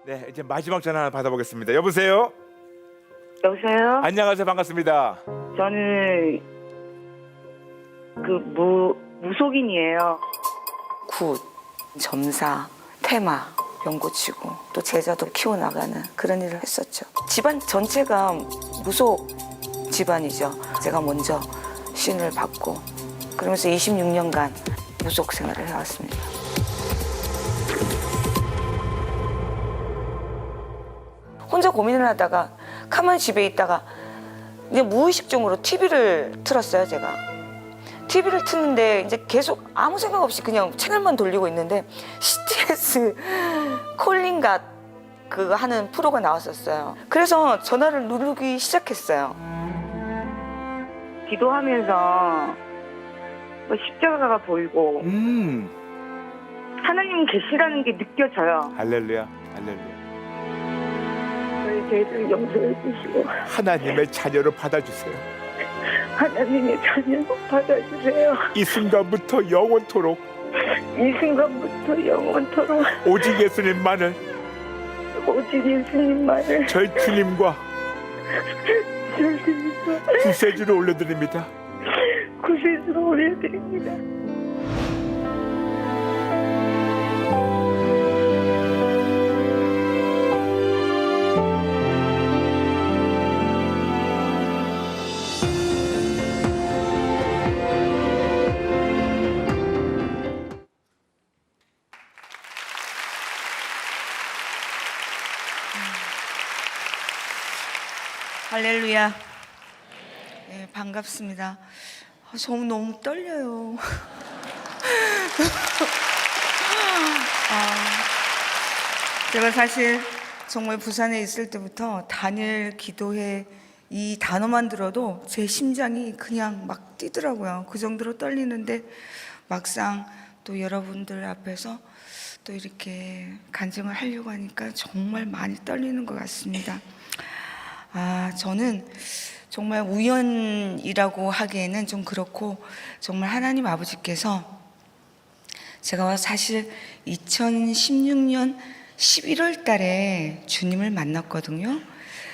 네, 이제 마지막 전화 하나 받아보겠습니다. 여보세요? 여보세요? 안녕하세요. 반갑습니다. 저는 무속인이에요. 굿, 점사, 테마, 연고치고 또 제자도 키워나가는 그런 일을 했었죠. 집안 전체가 무속 집안이죠. 제가 먼저 신을 받고 그러면서 26년간 무속 생활을 해왔습니다. 혼자 고민을 하다가 가만히 집에 있다가 이제 무의식적으로 TV를 틀었어요. 제가 TV를 트는데 이제 계속 아무 생각 없이 그냥 채널만 돌리고 있는데 CTS 콜링갓 그거 하는 프로가 나왔었어요. 그래서 전화를 누르기 시작했어요. 기도하면서 십자가가 보이고 하나님 계시라는 게 느껴져요. 할렐루야, 할렐루야. 저희 죄를 용서해 주시고 하나님의 자녀로 받아주세요. 하나님의 자녀로 받아주세요. 이 순간부터 영원토록 이 순간부터 영원토록 오직 예수님만을 오직 예수님만을 저희 주님과 주님과 구세주를 올려드립니다. 구세주로 올려드립니다. 할렐루야. 네, 반갑습니다. 저 너무 떨려요. 제가 사실 정말 부산에 있을 때부터 단일 기도회 이 단어만 들어도 제 심장이 그냥 막 뛰더라고요. 그 정도로 떨리는데 막상 또 여러분들 앞에서 또 이렇게 간증을 하려고 하니까 정말 많이 떨리는 것 같습니다. 저는 정말 우연이라고 하기에는 좀 그렇고 정말 하나님 아버지께서 제가 사실 2016년 11월 달에 주님을 만났거든요.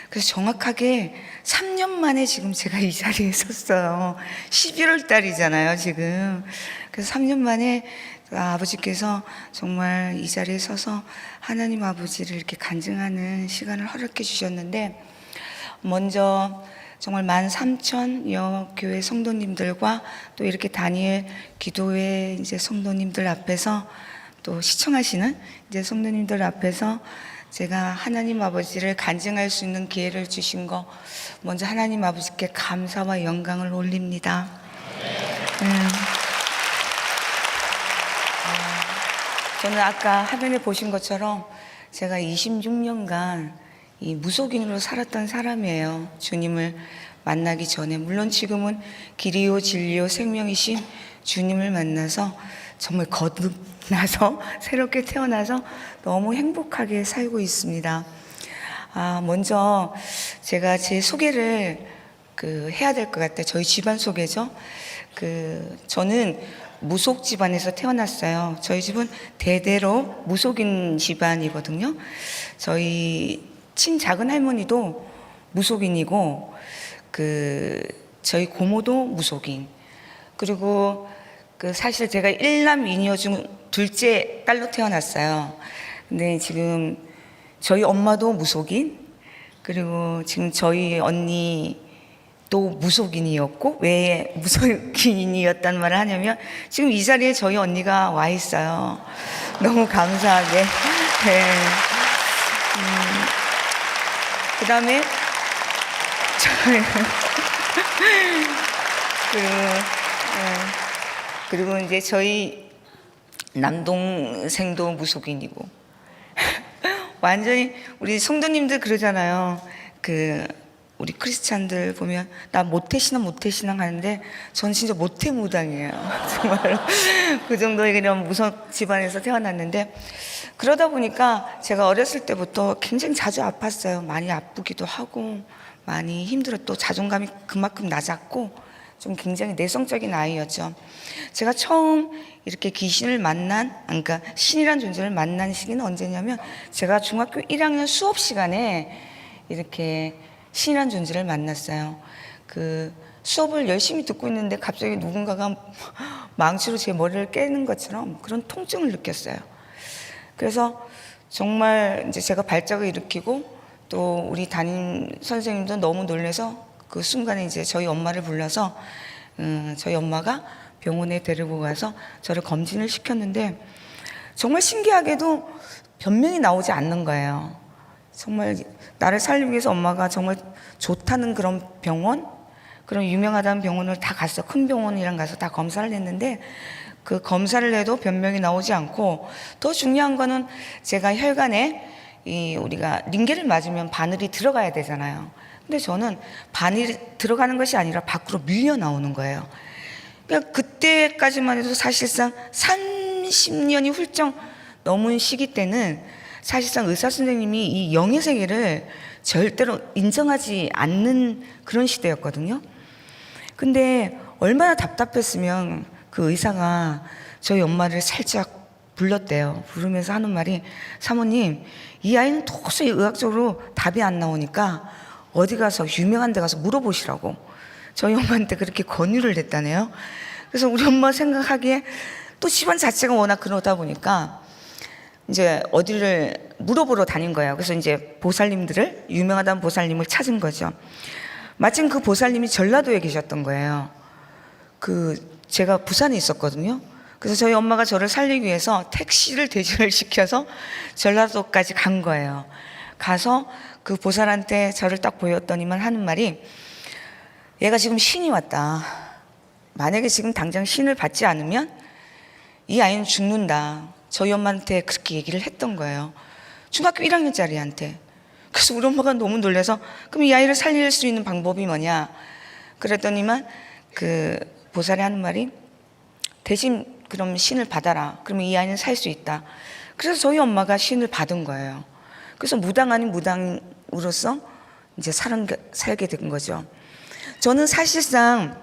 그래서 정확하게 3년 만에 지금 제가 이 자리에 섰어요. 11월 달이잖아요, 지금. 그래서 3년 만에 아버지께서 정말 이 자리에 서서 하나님 아버지를 이렇게 간증하는 시간을 허락해 주셨는데 먼저 정말 13,000여 교회 성도님들과 또 이렇게 단일 기도회 이제 성도님들 앞에서 또 시청하시는 이제 성도님들 앞에서 제가 하나님 아버지를 간증할 수 있는 기회를 주신 거 먼저 하나님 아버지께 감사와 영광을 올립니다. 저는 아까 화면에 보신 것처럼 제가 26년간 이 무속인으로 살았던 사람이에요. 주님을 만나기 전에. 물론 지금은 길이요 진리요 생명이신 주님을 만나서 정말 거듭나서 새롭게 태어나서 너무 행복하게 살고 있습니다. 먼저 제가 제 소개를 해야 될 것 같아요. 저희 집안 소개죠. 저는 무속 집안에서 태어났어요. 저희 집은 대대로 무속인 집안이거든요. 저희 친작은 할머니도 무속인이고 저희 고모도 무속인. 그리고 사실 제가 1남 2녀 중 둘째 딸로 태어났어요. 근데 지금 저희 엄마도 무속인, 그리고 지금 저희 언니도 무속인이었고, 왜 무속인이었단 말을 하냐면 지금 이 자리에 저희 언니가 와 있어요. 너무 감사하게. 네. 그 다음에 그리고 이제 저희 남동생도 무속인이고 완전히 우리 성도님들 그러잖아요. 우리 크리스찬들 보면 나 모태신앙 하는데 전 진짜 모태무당이에요. 정말로 그 정도의 그냥 무속 집안에서 태어났는데 그러다 보니까 제가 어렸을 때부터 굉장히 자주 아팠어요. 많이 아프기도 하고 많이 힘들었고 또 자존감이 그만큼 낮았고 좀 굉장히 내성적인 아이였죠. 제가 처음 이렇게 귀신을 만난, 그러니까 신이란 존재를 만난 시기는 언제냐면 제가 중학교 1학년 수업 시간에 이렇게 신이란 존재를 만났어요. 그 수업을 열심히 듣고 있는데 갑자기 누군가가 망치로 제 머리를 깨는 것처럼 그런 통증을 느꼈어요. 그래서 정말 이제 제가 발작을 일으키고 또 우리 담임 선생님도 너무 놀라서 그 순간에 이제 저희 엄마를 불러서 저희 엄마가 병원에 데리고 가서 저를 검진을 시켰는데 정말 신기하게도 변명이 나오지 않는 거예요. 정말 나를 살리기 위해서 엄마가 정말 좋다는 그런 병원, 그런 유명하다는 병원을 다 갔어요. 큰 병원이랑 가서 다 검사를 했는데 그 검사를 해도 변명이 나오지 않고, 더 중요한 거는 제가 혈관에 우리가 링겔을 맞으면 바늘이 들어가야 되잖아요. 근데 저는 바늘이 들어가는 것이 아니라 밖으로 밀려 나오는 거예요. 그러니까 그때까지만 해도 사실상 30년이 훌쩍 넘은 시기 때는 사실상 의사 선생님이 이 영의 세계를 절대로 인정하지 않는 그런 시대였거든요. 근데 얼마나 답답했으면 그 의사가 저희 엄마를 살짝 불렀대요. 부르면서 하는 말이, 사모님, 이 아이는 도저히 의학적으로 답이 안 나오니까 어디 가서 유명한 데 가서 물어보시라고 저희 엄마한테 그렇게 권유를 했다네요. 그래서 우리 엄마 생각하기에 또 집안 자체가 워낙 그러다 보니까 이제 어디를 물어보러 다닌 거예요. 그래서 이제 보살님들을, 유명하다는 보살님을 찾은 거죠. 마침 그 보살님이 전라도에 계셨던 거예요. 제가 부산에 있었거든요. 그래서 저희 엄마가 저를 살리기 위해서 택시를 대절을 시켜서 전라도까지 간 거예요. 가서 그 보살한테 저를 딱 보였더니만 하는 말이, 얘가 지금 신이 왔다. 만약에 지금 당장 신을 받지 않으면 이 아이는 죽는다. 저희 엄마한테 그렇게 얘기를 했던 거예요. 중학교 1학년짜리한테. 그래서 우리 엄마가 너무 놀라서, 그럼 이 아이를 살릴 수 있는 방법이 뭐냐? 그랬더니만 그 보살이 하는 말이, 대신 그럼 신을 받아라. 그러면 이 아이는 살 수 있다. 그래서 저희 엄마가 신을 받은 거예요. 그래서 무당 아닌 무당으로서 이제 살게 된 거죠. 저는 사실상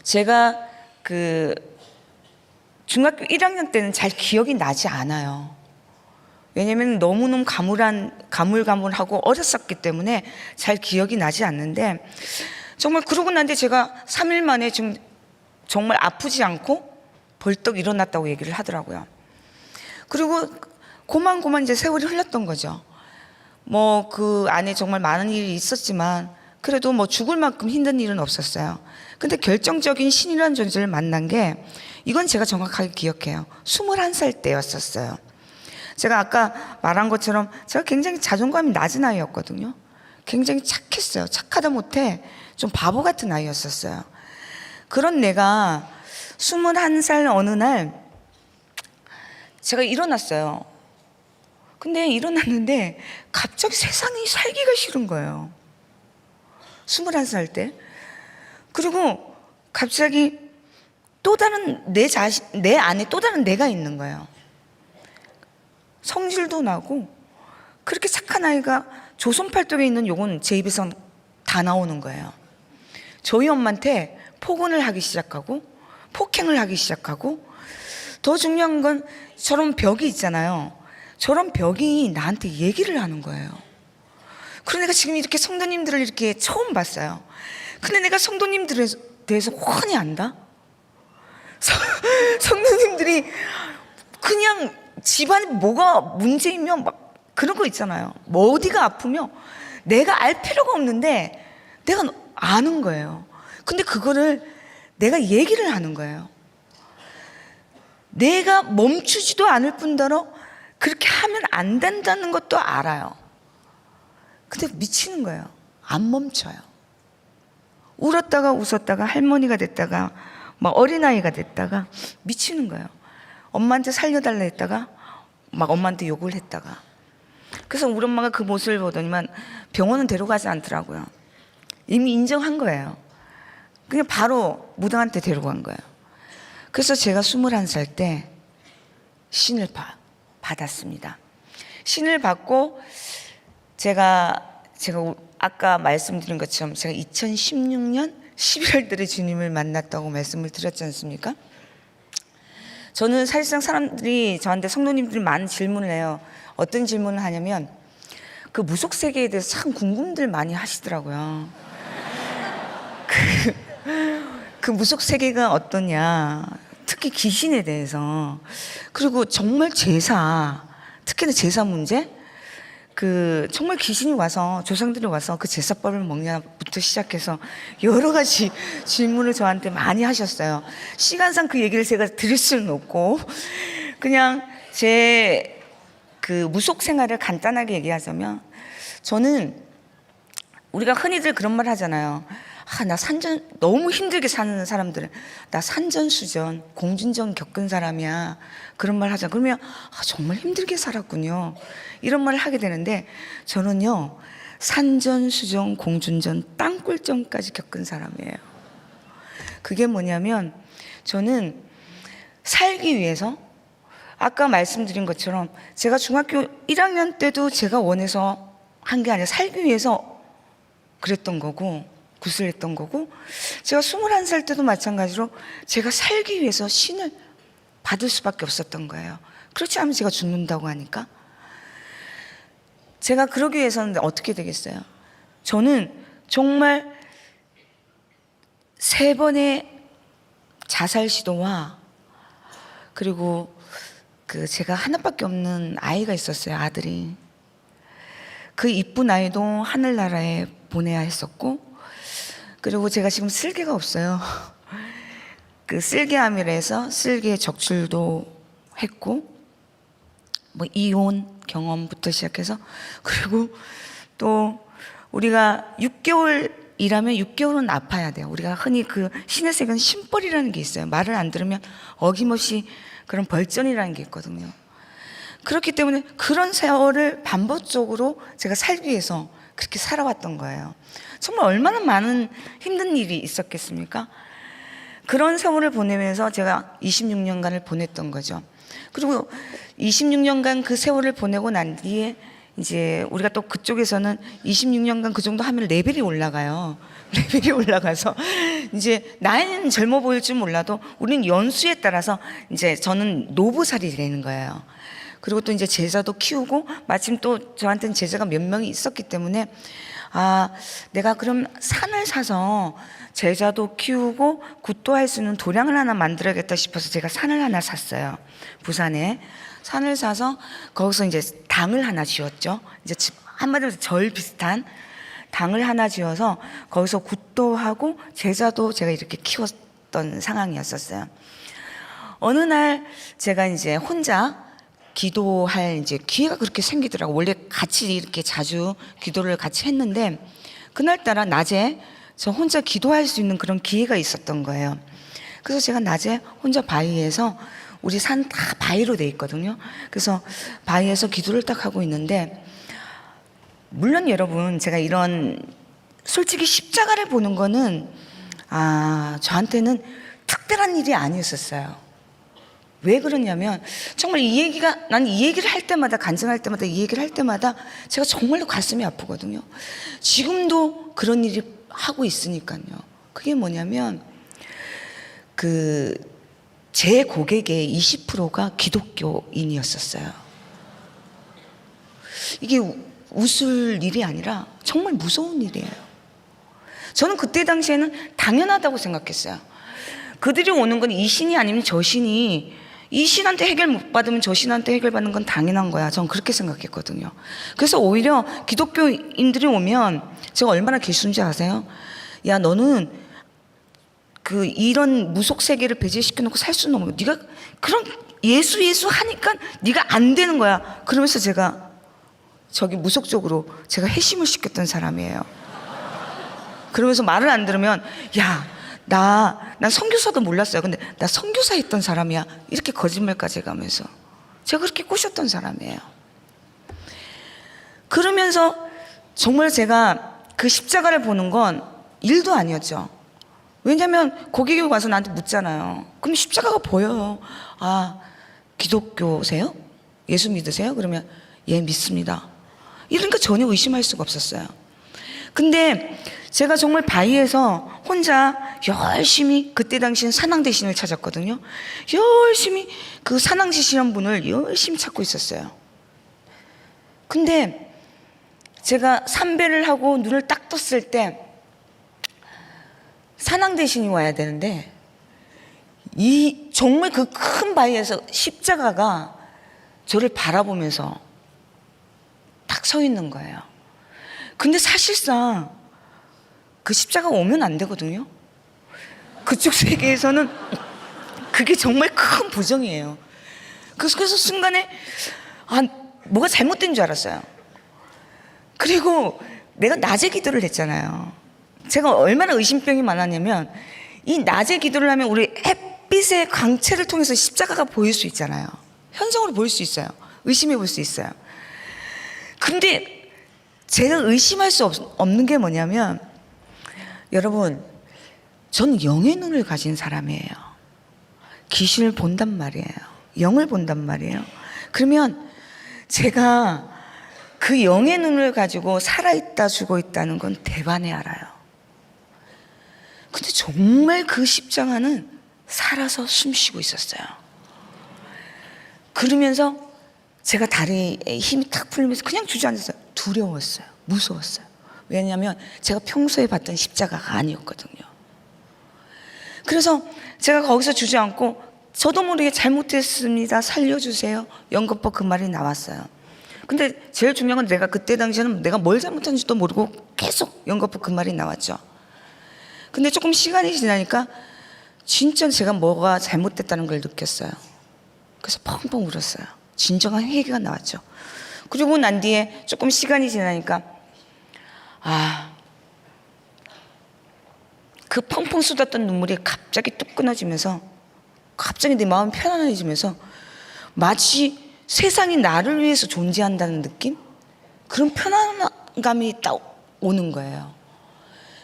제가 그 중학교 1학년 때는 잘 기억이 나지 않아요. 왜냐면 너무너무 가물가물하고 어렸었기 때문에 잘 기억이 나지 않는데, 정말 그러고 난 뒤에 제가 3일 만에 좀 정말 아프지 않고 벌떡 일어났다고 얘기를 하더라고요. 그리고 고만고만 이제 세월이 흘렀던 거죠. 뭐 그 안에 정말 많은 일이 있었지만 그래도 뭐 죽을 만큼 힘든 일은 없었어요. 근데 결정적인 신이라는 존재를 만난 게, 이건 제가 정확하게 기억해요. 21살 때였었어요. 제가 아까 말한 것처럼 제가 굉장히 자존감이 낮은 아이였거든요. 굉장히 착했어요. 착하다 못해 좀 바보 같은 아이였었어요. 그런 내가 21살 어느 날 제가 일어났어요. 근데 일어났는데 갑자기 세상이 살기가 싫은 거예요. 21살 때. 그리고 갑자기 또 다른 내 안에 또 다른 내가 있는 거예요. 성질도 나고, 그렇게 착한 아이가 조선팔도에 있는 욕은 제 입에서 다 나오는 거예요. 저희 엄마한테 폭언을 하기 시작하고 폭행을 하기 시작하고, 더 중요한 건 저런 벽이 있잖아요. 저런 벽이 나한테 얘기를 하는 거예요. 그래서 내가 지금 이렇게 성도님들을 이렇게 처음 봤어요. 근데 내가 성도님들에 대해서 훤히 안다? 성도님들이 그냥 집안에 뭐가 문제이면 막 그런 거 있잖아요. 뭐 어디가 아프면 내가 알 필요가 없는데 내가 아는 거예요. 근데 그거를 내가 얘기를 하는 거예요. 내가 멈추지도 않을 뿐더러 그렇게 하면 안 된다는 것도 알아요. 근데 미치는 거예요. 안 멈춰요. 울었다가 웃었다가 할머니가 됐다가 막 어린아이가 됐다가 미치는 거예요. 엄마한테 살려달라 했다가 막 엄마한테 욕을 했다가. 그래서 우리 엄마가 그 모습을 보더니만 병원은 데려가지 않더라고요. 이미 인정한 거예요. 그냥 바로 무당한테 데려간 거예요. 그래서 제가 21살 때 신을 받았습니다. 신을 받고 제가 아까 말씀드린 것처럼 제가 2016년 11월 달에 주님을 만났다고 말씀을 드렸지 않습니까? 저는 사실상 사람들이 저한테 성도님들이 많은 질문을 해요. 어떤 질문을 하냐면 그 무속 세계에 대해서 참 궁금들 많이 하시더라고요. 그 무속 세계가 어떠냐, 특히 귀신에 대해서, 그리고 정말 제사, 특히나 제사 문제, 그 정말 귀신이 와서 조상들이 와서 그 제사법을 먹냐부터 시작해서 여러 가지 질문을 저한테 많이 하셨어요. 시간상 그 얘기를 제가 드릴 수는 없고 그냥 제 그 무속 생활을 간단하게 얘기하자면, 저는 우리가 흔히들 그런 말 하잖아요. 나 산전, 너무 힘들게 사는 사람들은 나 산전수전 공준전 겪은 사람이야, 그런 말 하잖아요. 그러면 정말 힘들게 살았군요, 이런 말을 하게 되는데, 저는요 산전수전 공준전 땅굴전까지 겪은 사람이에요. 그게 뭐냐면, 저는 살기 위해서, 아까 말씀드린 것처럼 제가 중학교 1학년 때도 제가 원해서 한 게 아니라 살기 위해서 그랬던 거고 구슬했던 거고, 제가 21살 때도 마찬가지로 제가 살기 위해서 신을 받을 수밖에 없었던 거예요. 그렇지 않으면 제가 죽는다고 하니까. 제가 그러기 위해서는 어떻게 되겠어요? 저는 정말 3번의 자살 시도와, 그리고 그 제가 하나밖에 없는 아이가 있었어요, 아들이. 그 이쁜 아이도 하늘나라에 보내야 했었고, 그리고 제가 지금 쓸개가 없어요. 그 쓸개암이라 해서 쓸개 적출도 했고, 뭐 이혼 경험부터 시작해서, 그리고 또 우리가 6개월 일하면 6개월은 아파야 돼요. 우리가 흔히 그 신의 세계는 신벌이라는 게 있어요. 말을 안 들으면 어김없이 그런 벌전이라는 게 있거든요. 그렇기 때문에 그런 세월을 반복적으로 제가 살기 위해서 그렇게 살아왔던 거예요. 정말 얼마나 많은 힘든 일이 있었겠습니까? 그런 세월을 보내면서 제가 26년간을 보냈던 거죠. 그리고 26년간 그 세월을 보내고 난 뒤에 이제 우리가 또 그쪽에서는 26년간 그 정도 하면 레벨이 올라가요. 레벨이 올라가서 이제 나이는 젊어 보일 줄 몰라도 우리는 연수에 따라서 이제 저는 노부살이 되는 거예요. 그리고 또 이제 제자도 키우고, 마침 또 저한테는 제자가 몇 명이 있었기 때문에 내가 그럼 산을 사서 제자도 키우고 굿도 할 수 있는 도량을 하나 만들어야겠다 싶어서 제가 산을 하나 샀어요. 부산에 산을 사서 거기서 이제 당을 하나 지었죠. 이제 한마디로 절 비슷한 당을 하나 지어서 거기서 굿도 하고 제자도 제가 이렇게 키웠던 상황이었었어요. 어느 날 제가 이제 혼자 기도할 이제 기회가 그렇게 생기더라고. 원래 같이 이렇게 자주 기도를 같이 했는데, 그날따라 낮에 저 혼자 기도할 수 있는 그런 기회가 있었던 거예요. 그래서 제가 낮에 혼자 바위에서, 우리 산 다 바위로 돼 있거든요. 그래서 바위에서 기도를 딱 하고 있는데, 물론 여러분 제가 이런 솔직히 십자가를 보는 거는 저한테는 특별한 일이 아니었었어요. 왜 그러냐면, 정말 난 이 얘기를 할 때마다, 간증할 때마다, 이 얘기를 할 때마다 제가 정말로 가슴이 아프거든요. 지금도 그런 일이 하고 있으니까요. 그게 뭐냐면, 제 고객의 20%가 기독교인이었었어요. 이게 웃을 일이 아니라 정말 무서운 일이에요. 저는 그때 당시에는 당연하다고 생각했어요. 그들이 오는 건 이 신이 아니면 저 신이, 이 신한테 해결 못 받으면 저 신한테 해결 받는 건 당연한 거야. 전 그렇게 생각했거든요. 그래서 오히려 기독교인들이 오면 제가 얼마나 개수인지 아세요? 야, 너는 이런 무속 세계를 배제시켜 놓고 살 수는 없는 거야. 네가 그런 예수 하니까 네가 안 되는 거야. 그러면서 제가 저기 무속적으로 제가 회심을 시켰던 사람이에요. 그러면서 말을 안 들으면, 야, 난 선교사도 몰랐어요. 근데 나 선교사 했던 사람이야, 이렇게 거짓말까지 해가면서 제가 그렇게 꼬셨던 사람이에요. 그러면서 정말 제가 그 십자가를 보는 건 일도 아니었죠. 왜냐면 고객이 와서 나한테 묻잖아요. 그럼 십자가가 보여요. 기독교세요? 예수 믿으세요? 그러면 예, 믿습니다. 이러니까 전혀 의심할 수가 없었어요. 근데 제가 정말 바위에서 혼자 열심히, 그때 당시엔 산왕대신을 찾았거든요. 열심히 그 산왕대신 분을 열심히 찾고 있었어요. 근데 제가 삼배를 하고 눈을 딱 떴을 때 산왕대신이 와야 되는데 이 정말 그 큰 바위에서 십자가가 저를 바라보면서 딱 서 있는 거예요. 근데 사실상 그 십자가가 오면 안 되거든요. 그쪽 세계에서는 그게 정말 큰 부정이에요. 그래서 순간에 뭐가 잘못된 줄 알았어요. 그리고 내가 낮에 기도를 했잖아요. 제가 얼마나 의심병이 많았냐면 이 낮에 기도를 하면 우리 햇빛의 광채를 통해서 십자가가 보일 수 있잖아요. 현성으로 보일 수 있어요. 의심해 볼 수 있어요. 근데 제가 의심할 수 없는 게 뭐냐면, 여러분, 전 영의 눈을 가진 사람이에요. 귀신을 본단 말이에요. 영을 본단 말이에요. 그러면 제가 그 영의 눈을 가지고 살아있다 죽어 있다는 건 대반에 알아요. 근데 정말 그 십자가는 살아서 숨쉬고 있었어요. 그러면서 제가 다리에 힘이 탁 풀리면서 그냥 주저앉았어요. 두려웠어요. 무서웠어요. 왜냐하면 제가 평소에 봤던 십자가가 아니었거든요. 그래서 제가 거기서 주저앉고 저도 모르게 잘못했습니다. 살려주세요. 연거푸 그 말이 나왔어요. 근데 제일 중요한 건 내가 그때 당시에는 내가 뭘 잘못했는지도 모르고 계속 연거푸 그 말이 나왔죠. 근데 조금 시간이 지나니까 진짜 제가 뭐가 잘못됐다는 걸 느꼈어요. 그래서 펑펑 울었어요. 진정한 회개가 나왔죠. 그리고 난 뒤에 조금 시간이 지나니까 그 펑펑 쏟았던 눈물이 갑자기 뚝 끊어지면서 갑자기 내 마음이 편안해지면서 마치 세상이 나를 위해서 존재한다는 느낌? 그런 편안감이 딱 오는 거예요.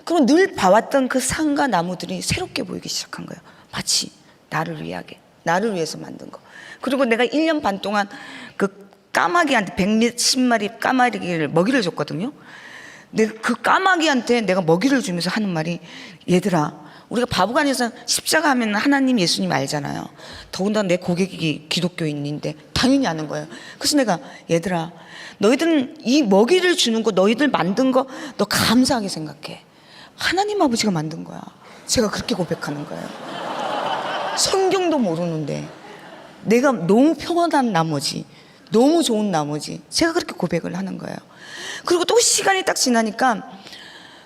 그리고 늘 봐왔던 그 산과 나무들이 새롭게 보이기 시작한 거예요. 마치 나를 위해서 만든 거. 그리고 내가 1년 반 동안 그 까마귀한테 110마리 까마귀를 먹이를 줬거든요. 내가 그 까마귀한테 내가 먹이를 주면서 하는 말이, 얘들아, 우리가 바보가 아니어서 십자가 하면 하나님 예수님 알잖아요. 더군다나 내 고객이 기독교인인데 당연히 아는 거예요. 그래서 내가, 얘들아, 너희들은 이 먹이를 주는 거, 너희들 만든 거 너 감사하게 생각해. 하나님 아버지가 만든 거야. 제가 그렇게 고백하는 거예요. 성경도 모르는데 내가 너무 평안한 나머지, 너무 좋은 나머지 제가 그렇게 고백을 하는 거예요. 그리고 또 시간이 딱 지나니까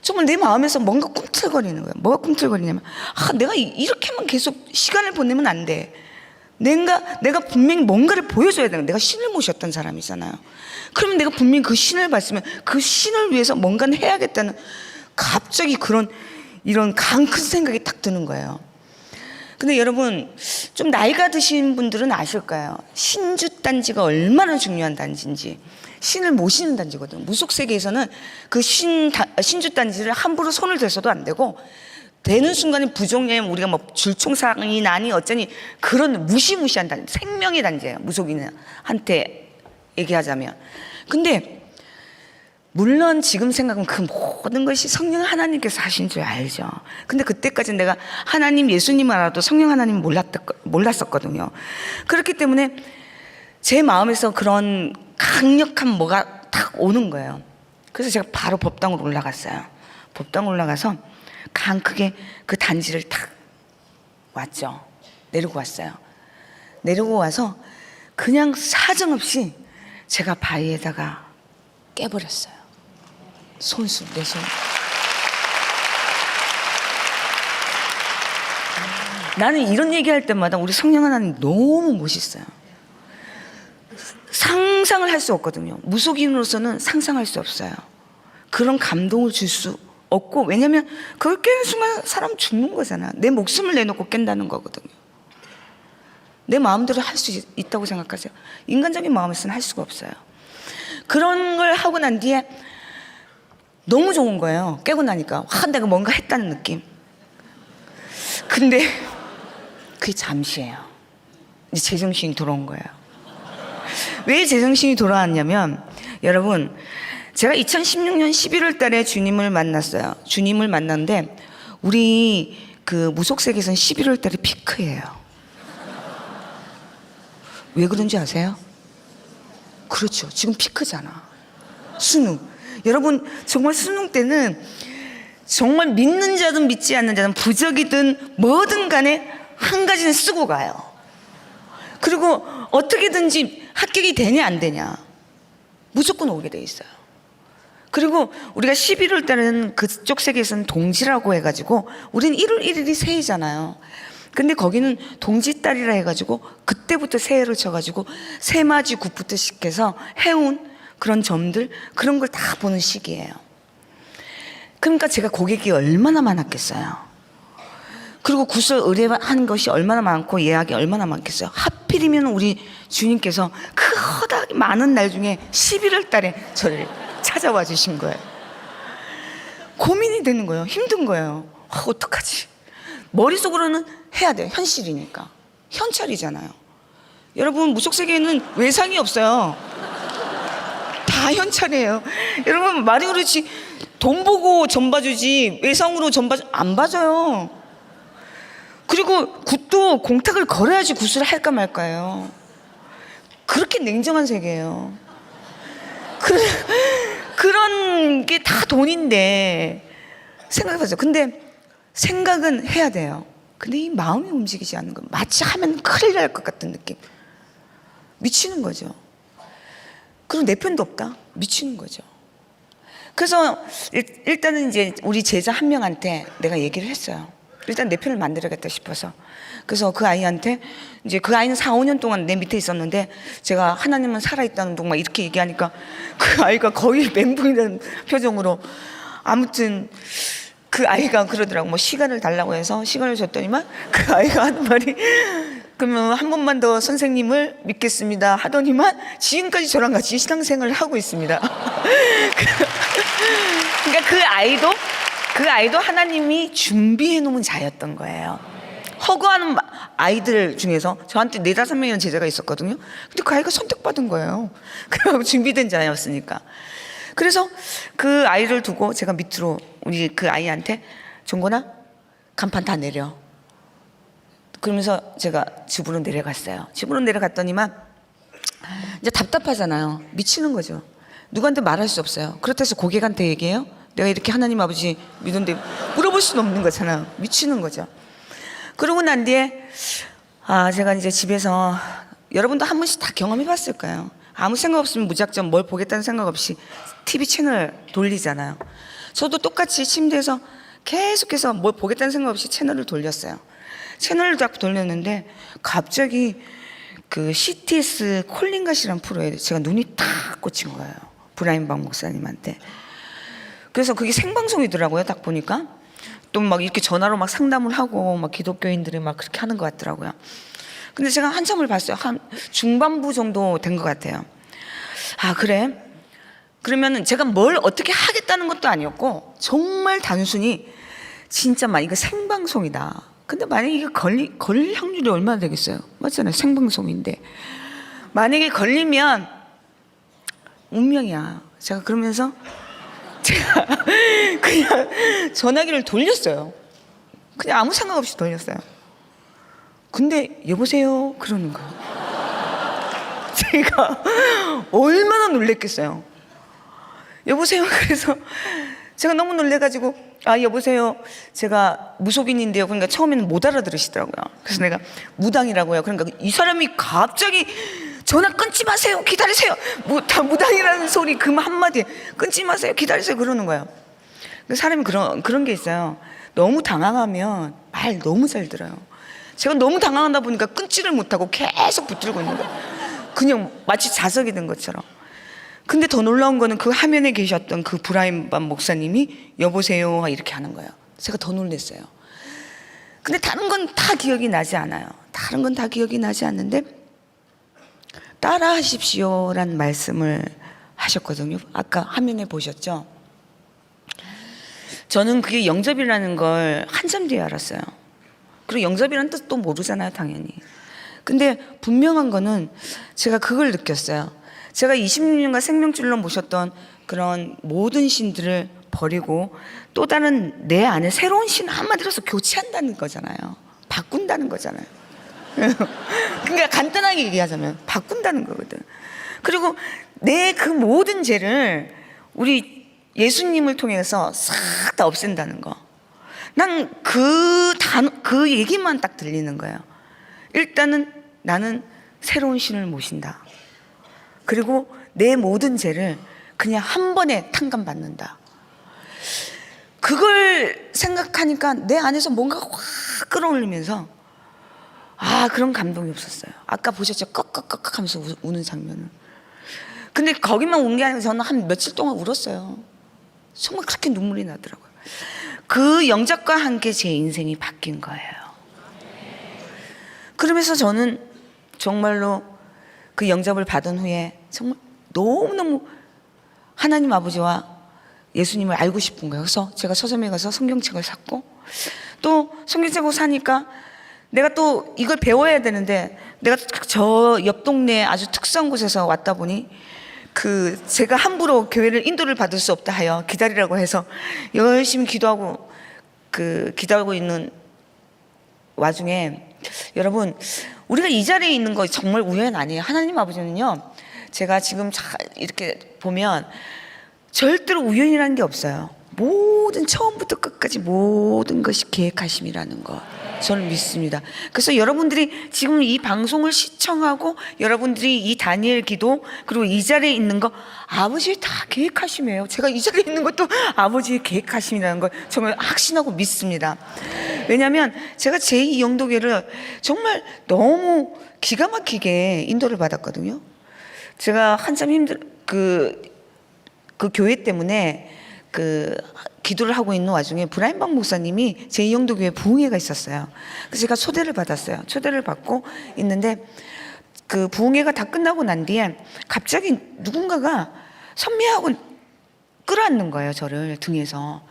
정말 내 마음에서 뭔가 꿈틀거리는 거예요. 뭐가 꿈틀거리냐면, 내가 이렇게만 계속 시간을 보내면 안 돼. 내가 분명히 뭔가를 보여줘야 되는, 내가 신을 모셨던 사람이잖아요. 그러면 내가 분명히 그 신을 봤으면 그 신을 위해서 뭔가는 해야겠다는 갑자기 이런 강 큰 생각이 딱 드는 거예요. 근데 여러분, 좀 나이가 드신 분들은 아실 거예요. 신주단지가 얼마나 중요한 단지인지. 신을 모시는 단지거든요. 무속세계에서는 그 신주단지를 함부로 손을 대서도 안 되고, 되는 순간에 부정되면 우리가 뭐 줄총상이 나니 어쩌니 그런 무시무시한 단지, 생명의 단지예요. 무속인한테 얘기하자면. 근데 물론 지금 생각하면 그 모든 것이 성령 하나님께서 하신 줄 알죠. 근데 그때까지는 내가 하나님 예수님 알아도 성령 하나님 몰랐었거든요. 그렇기 때문에 제 마음에서 그런 강력한 뭐가 딱 오는 거예요. 그래서 제가 바로 법당으로 올라갔어요. 법당 올라가서 강 크게 그 단지를 탁 왔죠. 내리고 왔어요. 내리고 와서 그냥 사정없이 제가 바위에다가 깨버렸어요. 내 손. 나는 이런 얘기할 때마다 우리 성령 하나님 너무 멋있어요. 상상을 할 수 없거든요. 무속인으로서는 상상할 수 없어요. 그런 감동을 줄 수 없고, 왜냐면 그걸 깨는 순간 사람 죽는 거잖아. 내 목숨을 내놓고 깬다는 거거든요. 내 마음대로 할 수 있다고 생각하세요? 인간적인 마음에서는 할 수가 없어요. 그런 걸 하고 난 뒤에 너무 좋은 거예요. 깨고 나니까 내가 뭔가 했다는 느낌. 근데 그게 잠시예요. 이제 제정신이 돌아온 거예요. 왜 제정신이 돌아왔냐면, 여러분, 제가 2016년 11월 달에 주님을 만났어요. 주님을 만났는데 우리 그 무속세계에서는 11월 달이 피크예요. 왜 그런지 아세요? 그렇죠. 지금 피크잖아. 수능. 여러분 정말 수능 때는 정말 믿는 자든 믿지 않는 자든 부적이든 뭐든 간에 한 가지는 쓰고 가요. 그리고 어떻게든지 합격이 되냐 안 되냐 무조건 오게 돼 있어요. 그리고 우리가 11월 달에는 그쪽 세계에서는 동지라고 해가지고 우리는 1월 1일이 새해잖아요. 근데 거기는 동지달이라 해가지고 그때부터 새해를 쳐가지고 새맞이 굿부터 시켜서 해운 그런 점들 그런 걸 다 보는 시기예요. 그러니까 제가 고객이 얼마나 많았겠어요. 그리고 구슬 의뢰한 것이 얼마나 많고 예약이 얼마나 많겠어요. 하필이면 우리 주님께서 그 허다하게 많은 날 중에 11월 달에 저를 찾아와 주신 거예요. 고민이 되는 거예요. 힘든 거예요. 어떡하지? 머릿속으로는 해야 돼요. 현실이니까. 현찰이잖아요. 여러분 무속세계에는 외상이 없어요. 다 현찰이에요. 여러분 말이 그렇지 돈 보고 점 봐주지 외상으로 점 봐주 안 봐줘요. 그리고 굿도 공탁을 걸어야지 굿을 할까 말까요. 그렇게 냉정한 세계예요. 그런 게 다 돈인데 생각해보세요. 근데 생각은 해야 돼요. 근데 이 마음이 움직이지 않는 거 마치 하면 큰일 날 것 같은 느낌. 미치는 거죠. 그리고 내 편도 없다. 미치는 거죠. 그래서 일단은 이제 우리 제자 한 명한테 내가 얘기를 했어요. 일단 내 편을 만들어야겠다 싶어서. 그래서 그 아이한테 이제 그 아이는 4, 5년 동안 내 밑에 있었는데 제가 하나님은 살아있다는 둥 막 이렇게 얘기하니까 그 아이가 거의 멘붕이라는 표정으로 아무튼 그 아이가 그러더라고. 뭐 시간을 달라고 해서 시간을 줬더니만 그 아이가 하는 말이 그러면 한 번만 더 선생님을 믿겠습니다 하더니만 지금까지 저랑 같이 신앙생활을 하고 있습니다. 그러니까 그 아이도 하나님이 준비해 놓은 자였던 거예요. 허구하는 아이들 중에서 저한테 4, 5명이나 제자가 있었거든요. 근데 그 아이가 선택받은 거예요. 그래서 준비된 자였으니까. 그래서 그 아이를 두고 제가 밑으로 우리 그 아이한테 종건아 간판 다 내려. 그러면서 제가 집으로 내려갔어요. 집으로 내려갔더니만 이제 답답하잖아요. 미치는 거죠. 누구한테 말할 수 없어요. 그렇다 해서 고객한테 얘기해요? 내가 이렇게 하나님 아버지 믿는데 물어볼 수는 없는 거잖아요. 미치는 거죠. 그러고 난 뒤에 제가 이제 집에서 여러분도 한 번씩 다 경험해 봤을 거예요. 아무 생각 없으면 무작정 뭘 보겠다는 생각 없이 TV 채널 돌리잖아요. 저도 똑같이 침대에서 계속해서 뭘 보겠다는 생각 없이 채널을 돌렸어요. 채널을 딱 돌렸는데 갑자기 그 CTS 콜링갓이라는 프로에 제가 눈이 탁 꽂힌 거예요. 브라인박 목사님한테. 그래서 그게 생방송이더라고요. 딱 보니까 또 막 이렇게 전화로 막 상담을 하고 막 기독교인들이 막 그렇게 하는 것 같더라고요. 근데 제가 한참을 봤어요. 한 중반부 정도 된 것 같아요. 그래? 그러면은 제가 뭘 어떻게 하겠다는 것도 아니었고 정말 단순히 진짜 이거 생방송이다. 근데 만약에 이게 걸릴 확률이 얼마나 되겠어요? 맞잖아요. 생방송인데. 만약에 걸리면 운명이야. 제가 그러면서 제가 그냥 전화기를 돌렸어요. 그냥 아무 생각 없이 돌렸어요. 근데 여보세요? 그러는 거예요. 제가 얼마나 놀랬겠어요. 여보세요? 그래서 제가 너무 놀래가지고 여보세요. 제가 무속인인데요. 그러니까 처음에는 못 알아들으시더라고요. 그래서 내가 무당이라고요. 그러니까 이 사람이 갑자기 전화 끊지 마세요. 기다리세요. 무당이라는 소리 그 한마디에 끊지 마세요. 기다리세요. 그러는 거예요. 사람이 그런 게 있어요. 너무 당황하면 말 너무 잘 들어요. 제가 너무 당황하다 보니까 끊지를 못하고 계속 붙들고 있는 거예요. 그냥 마치 자석이 된 것처럼. 근데 더 놀라운 거는 그 화면에 계셨던 그 브라인박 목사님이 여보세요 이렇게 하는 거예요. 제가 더 놀랐어요. 근데 다른 건 다 기억이 나지 않아요. 다른 건 다 기억이 나지 않는데 따라 하십시오라는 말씀을 하셨거든요. 아까 화면에 보셨죠? 저는 그게 영접이라는 걸 한참 뒤에 알았어요. 그리고 영접이라는 뜻도 모르잖아요, 당연히. 근데 분명한 거는 제가 그걸 느꼈어요. 제가 26년간 생명줄로 모셨던 그런 모든 신들을 버리고 또 다른 내 안에 새로운 신, 한마디로서 교체한다는 거잖아요. 바꾼다는 거잖아요. 그러니까 간단하게 얘기하자면 바꾼다는 거거든. 그리고 내 그 모든 죄를 우리 예수님을 통해서 싹 다 없앤다는 거. 난 그 얘기만 딱 들리는 거예요. 일단은 나는 새로운 신을 모신다. 그리고 내 모든 죄를 그냥 한 번에 탕감받는다. 그걸 생각하니까 내 안에서 뭔가 확 끌어올리면서 그런 감동이 없었어요. 아까 보셨죠? 꺽꺽꺽 하면서 우는 장면은. 근데 거기만 운 게 아니라 저는 한 며칠 동안 울었어요. 정말 그렇게 눈물이 나더라고요. 그 영접과 함께 제 인생이 바뀐 거예요. 그러면서 저는 정말로 그 영접을 받은 후에 정말 너무너무 하나님 아버지와 예수님을 알고 싶은 거예요. 그래서 제가 서점에 가서 성경책을 샀고, 또 성경책을 사니까 내가 또 이걸 배워야 되는데, 내가 저 옆 동네 아주 특수한 곳에서 왔다 보니 제가 함부로 교회를 인도를 받을 수 없다 하여 기다리라고 해서 열심히 기도하고 있는 와중에, 여러분, 우리가 이 자리에 있는 거 정말 우연 아니에요. 하나님 아버지는요, 제가 지금 이렇게 보면 절대로 우연이라는 게 없어요. 모든 처음부터 끝까지 모든 것이 계획하심이라는 거 저는 믿습니다. 그래서 여러분들이 지금 이 방송을 시청하고 여러분들이 이 다니엘 기도 그리고 이 자리에 있는 거 아버지 다 계획하심이에요. 제가 이 자리에 있는 것도 아버지의 계획하심이라는 걸 정말 확신하고 믿습니다. 왜냐하면 제가 제2 영도교회를 정말 너무 기가 막히게 인도를 받았거든요. 제가 한참 그 교회 때문에 기도를 하고 있는 와중에 브라인박 목사님이 제2영도교회 부흥회가 있었어요. 그래서 제가 초대를 받았어요. 초대를 받고 있는데 그 부흥회가 다 끝나고 난 뒤에 갑자기 누군가가 선미하고 끌어안는 거예요. 저를 뒤에서.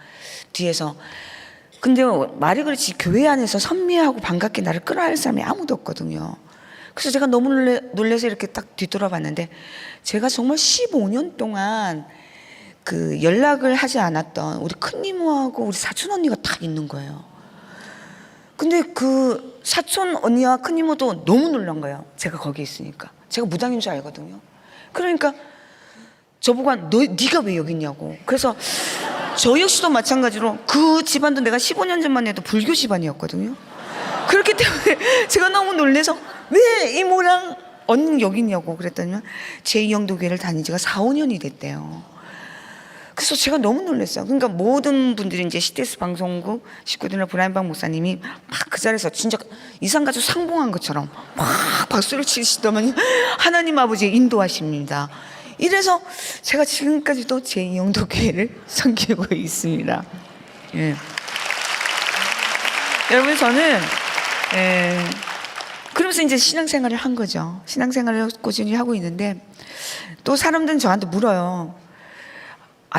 근데 말이 그렇지 교회 안에서 선미하고 반갑게 나를 끌어안을 사람이 아무도 없거든요. 그래서 제가 너무 놀라서 이렇게 딱 뒤돌아봤는데, 제가 정말 15년 동안 연락을 하지 않았던 우리 큰 이모하고 우리 사촌 언니가 딱 있는 거예요. 근데 그 사촌 언니와 큰 이모도 너무 놀란 거예요. 제가 거기 있으니까. 제가 무당인 줄 알거든요. 그러니까 저보고 네가 왜 여기 있냐고. 그래서 저 역시도 마찬가지로 그 집안도 내가 15년 전만 해도 불교 집안이었거든요. 그렇기 때문에 제가 너무 놀라서 왜 이모랑 언니 여기 있냐고 그랬더니 제2영도교회를 다닌 지가 4, 5년이 됐대요. 그래서 제가 너무 놀랐어요. 그러니까 모든 분들이 이제 CTS 방송국 식구들이나 브라인박 목사님이 막 그 자리에서 진짜 이산가족 상봉한 것처럼 막 박수를 치시더니 하나님 아버지의 인도하십니다. 이래서 제가 지금까지도 제2영도교회를 섬기고 있습니다. 예. 여러분, 저는 그러면서 이제 신앙생활을 한 거죠. 신앙생활을 꾸준히 하고 있는데, 또 사람들은 저한테 물어요.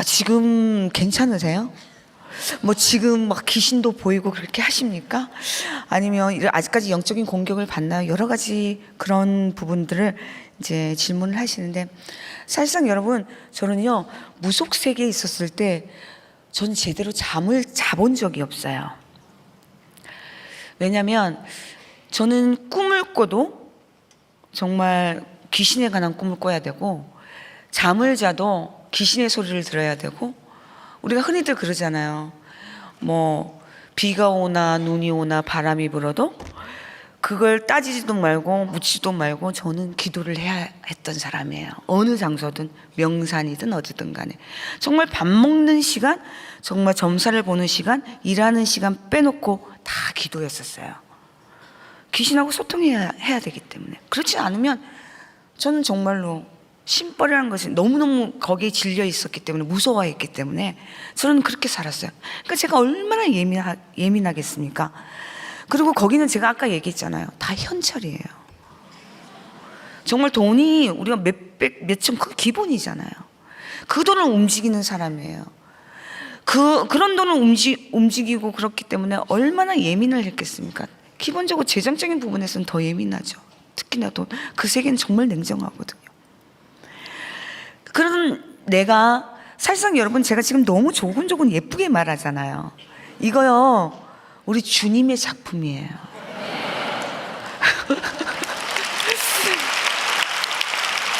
지금 괜찮으세요? 뭐 지금 막 귀신도 보이고 그렇게 하십니까? 아니면 아직까지 영적인 공격을 받나요? 여러 가지 그런 부분들을 이제 질문을 하시는데, 사실상 여러분, 저는요, 무속 세계에 있었을 때 전 제대로 잠을 자본 적이 없어요. 왜냐면 저는 꿈을 꿔도 정말 귀신에 관한 꿈을 꿔야 되고, 잠을 자도 귀신의 소리를 들어야 되고, 우리가 흔히들 그러잖아요. 뭐 비가 오나 눈이 오나 바람이 불어도 그걸 따지지도 말고 묻지도 말고 저는 기도를 해야 했던 사람이에요. 어느 장소든 명산이든 어디든 간에. 정말 밥 먹는 시간, 정말 점사를 보는 시간, 일하는 시간 빼놓고 다 기도였었어요. 귀신하고 소통해야 되기 때문에. 그렇지 않으면 저는 정말로 심벌이라는 것이 너무너무 거기에 질려 있었기 때문에, 무서워했기 때문에 저는 그렇게 살았어요. 그러니까 제가 얼마나 예민하겠습니까? 그리고 거기는 제가 아까 얘기했잖아요. 다 현찰이에요. 정말 돈이 우리가 몇천 그 기본이잖아요. 그 돈을 움직이는 사람이에요. 그런 돈을 움직이고 그렇기 때문에 얼마나 예민을 했겠습니까? 기본적으로 재정적인 부분에서는 더 예민하죠. 특히나 돈. 그 세계는 정말 냉정하거든요. 그런 내가 사실상 여러분 제가 지금 너무 조곤조곤 예쁘게 말하잖아요. 이거요 우리 주님의 작품이에요.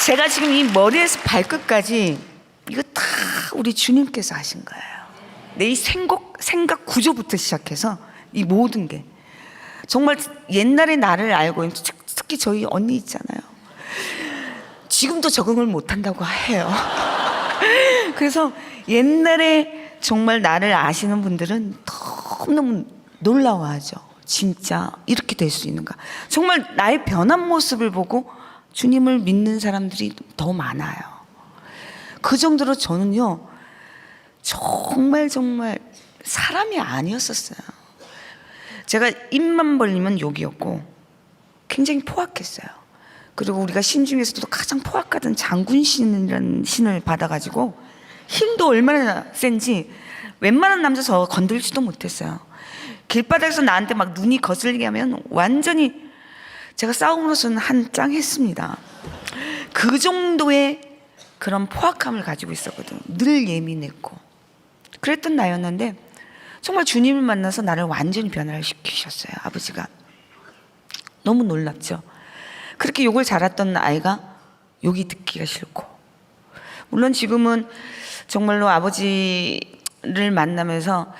제가 지금 이 머리에서 발끝까지 이거 다 우리 주님께서 하신 거예요. 내 이 생각 구조부터 시작해서 이 모든 게 정말 옛날에 나를 알고 있는, 특히 저희 언니 있잖아요. 지금도 적응을 못한다고 해요. 그래서 옛날에 정말 나를 아시는 분들은 너무너무 놀라워하죠. 진짜 이렇게 될 수 있는가. 정말 나의 변한 모습을 보고 주님을 믿는 사람들이 더 많아요. 그 정도로 저는요 정말 사람이 아니었었어요. 제가 입만 벌리면 욕이었고 굉장히 포악했어요. 그리고 우리가 신 중에서도 가장 포악하던 장군신이라는 신을 받아가지고 힘도 얼마나 센지 웬만한 남자 저 건들지도 못했어요. 길바닥에서 나한테 막 눈이 거슬리게 하면 완전히 제가 싸움으로서는 한 짱 했습니다. 그 정도의 그런 포악함을 가지고 있었거든요. 늘 예민했고 그랬던 나였는데 정말 주님을 만나서 나를 완전히 변화를 시키셨어요. 아버지가. 너무 놀랍죠. 그렇게 욕을 잘했던 아이가 욕이 듣기가 싫고, 물론 지금은 정말로 아버지를 만나면서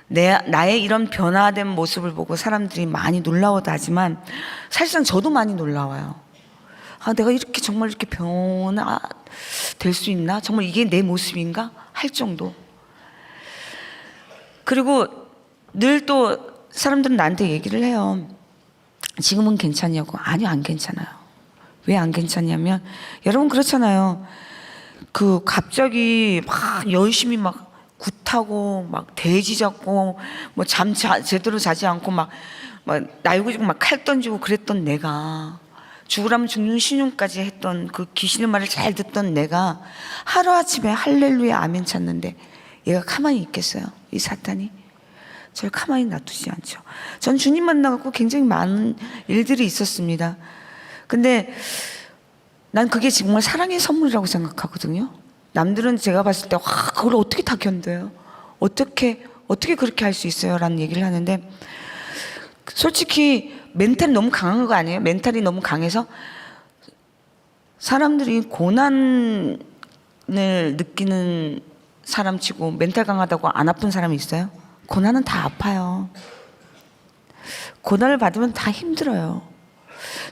나의 이런 변화된 모습을 보고 사람들이 많이 놀라워도 하지만 사실상 저도 많이 놀라워요. 아, 내가 이렇게 정말 이렇게 변화될 수 있나? 정말 이게 내 모습인가? 할 정도. 그리고 늘 또 사람들은 나한테 얘기를 해요. 지금은 괜찮냐고. 아니요, 안 괜찮아요. 왜 안 괜찮냐면 여러분 그렇잖아요. 그 갑자기 막 열심히 막 굿하고 막 돼지 잡고 뭐 제대로 자지 않고 막 날고지고 막 칼 던지고 그랬던 내가, 죽으라면 죽는 신용까지 했던 그 귀신의 말을 잘 듣던 내가 하루아침에 할렐루야 아멘 찾는데 얘가 가만히 있겠어요? 이 사탄이? 저를 가만히 놔두지 않죠. 전 주님 만나갖고 굉장히 많은 일들이 있었습니다. 근데 난 그게 정말 사랑의 선물이라고 생각하거든요. 남들은 제가 봤을 때 와, 그걸 어떻게 다 견뎌요? 어떻게 그렇게 할 수 있어요? 라는 얘기를 하는데 솔직히 멘탈이 너무 강한 거 아니에요? 멘탈이 너무 강해서 사람들이 고난을 느끼는 사람치고 멘탈 강하다고 안 아픈 사람이 있어요? 고난은 다 아파요. 고난을 받으면 다 힘들어요.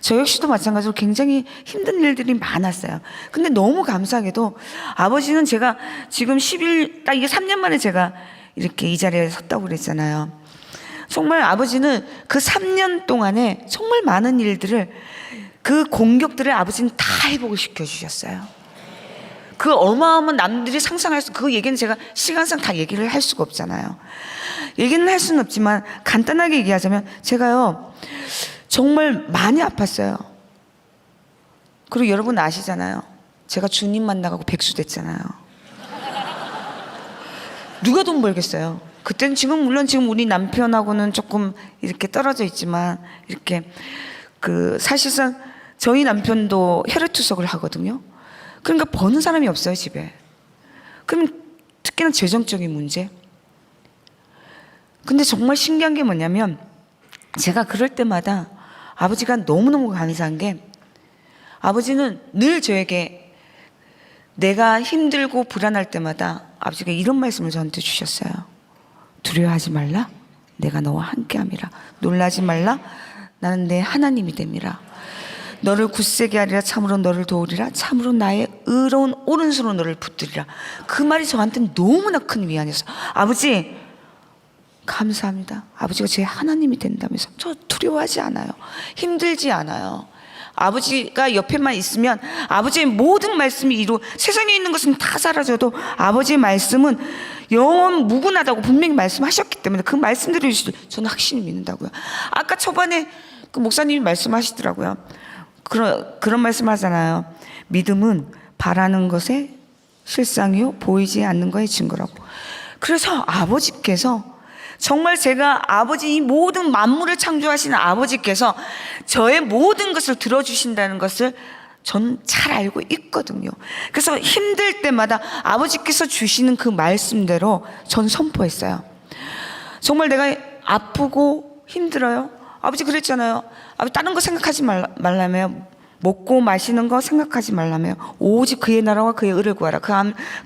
저 역시도 마찬가지로 굉장히 힘든 일들이 많았어요. 근데 너무 감사하게도 아버지는 제가 지금 딱 이게 3년 만에 제가 이렇게 이 자리에 섰다고 그랬잖아요. 정말 아버지는 그 3년 동안에 정말 많은 일들을, 그 공격들을 아버지는 다 회복을 시켜주셨어요. 그 어마어마한 남들이 상상할 수, 그 얘기는 제가 시간상 다 얘기를 할 수가 없잖아요. 얘기는 할 수는 없지만 간단하게 얘기하자면 제가요 정말 많이 아팠어요. 그리고 여러분 아시잖아요. 제가 주님 만나가고 백수 됐잖아요. 누가 돈 벌겠어요? 그때는 물론 지금 우리 남편하고는 조금 이렇게 떨어져 있지만 이렇게 사실상 저희 남편도 혈액투석을 하거든요. 그러니까 버는 사람이 없어요, 집에. 그럼 특히나 재정적인 문제. 근데 정말 신기한 게 뭐냐면 제가 그럴 때마다 아버지가 너무너무 감사한 게 아버지는 늘 저에게 내가 힘들고 불안할 때마다 아버지가 이런 말씀을 저한테 주셨어요. 두려워하지 말라. 내가 너와 함께함이라. 놀라지 말라. 나는 내 하나님이 됨이라. 너를 굳세게 하리라. 참으로 너를 도우리라. 참으로 나의 의로운 오른손으로 너를 붙들리라. 그 말이 저한테는 너무나 큰 위안이었어요. 아버지 감사합니다. 아버지가 제 하나님이 된다면서 저 두려워하지 않아요. 힘들지 않아요. 아버지가 옆에만 있으면 아버지의 모든 말씀이 세상에 있는 것은 다 사라져도 아버지의 말씀은 영원 무궁하다고 분명히 말씀하셨기 때문에 그 말씀대로 저는 확신을 믿는다고요. 아까 초반에 그 목사님이 말씀하시더라고요. 그런 말씀 하잖아요. 믿음은 바라는 것의 실상이요 보이지 않는 것의 증거라고. 그래서 아버지께서 정말 제가 이 모든 만물을 창조하시는 아버지께서 저의 모든 것을 들어주신다는 것을 전 잘 알고 있거든요. 그래서 힘들 때마다 아버지께서 주시는 그 말씀대로 전 선포했어요. 정말 내가 아프고 힘들어요. 아버지 그랬잖아요. 아버지 다른 거 생각하지 말라며. 먹고 마시는 거 생각하지 말라며. 오직 그의 나라와 그의 의를 구하라.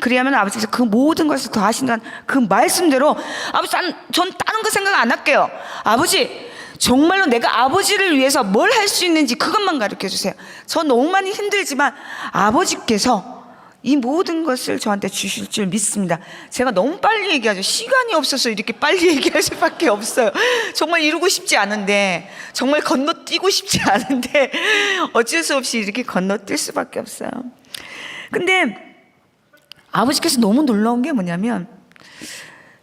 그리하면 아버지께서 그 모든 것을 더 하신다는 그 말씀대로 아버지 전 다른 거 생각 안 할게요. 아버지 정말로 내가 아버지를 위해서 뭘 할 수 있는지 그것만 가르쳐 주세요. 저 너무 많이 힘들지만 아버지께서 이 모든 것을 저한테 주실 줄 믿습니다. 제가 너무 빨리 얘기하죠. 시간이 없어서 이렇게 빨리 얘기할 수밖에 없어요. 정말 이루고 싶지 않은데, 정말 건너뛰고 싶지 않은데 어쩔 수 없이 이렇게 건너뛸 수밖에 없어요. 근데 아버지께서 너무 놀라운 게 뭐냐면,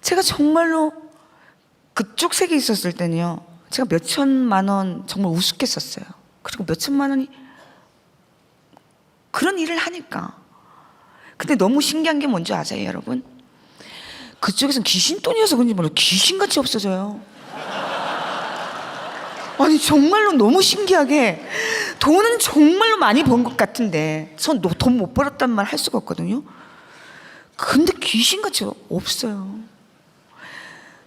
제가 정말로 그쪽 세계에 있었을 때는요, 제가 몇 천만 원 정말 우습게 썼어요. 그리고 몇 천만 원이 그런 일을 하니까. 근데 너무 신기한 게 뭔지 아세요, 여러분? 그쪽에서는 귀신돈이어서 그런지 몰라요. 귀신같이 없어져요. 아니 정말로 너무 신기하게 돈은 정말로 많이 번 것 같은데, 전 돈 못 벌었단 말 할 수가 없거든요. 근데 귀신같이 없어요.